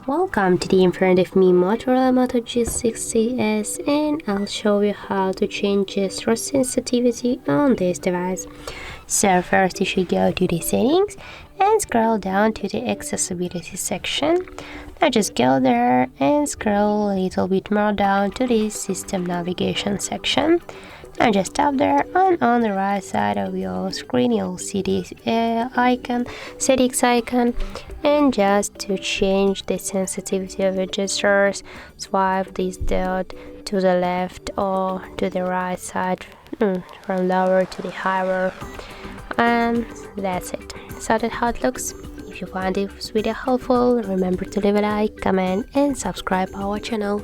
Welcome to the in front of me Motorola Moto G60S, and I'll show you how to change gesture sensitivity on this device. So first you should go to the settings and scroll down to the accessibility section. Now just go there and scroll a little bit more down to the system navigation section. Now just tap there, and on the right side of your screen you'll see this settings icon, and just to change the sensitivity of your gestures, swipe this dot to the left or to the right side, from lower to the higher, and that's it. So that's how it looks. If you find this video helpful, remember to leave a like, comment and subscribe our channel.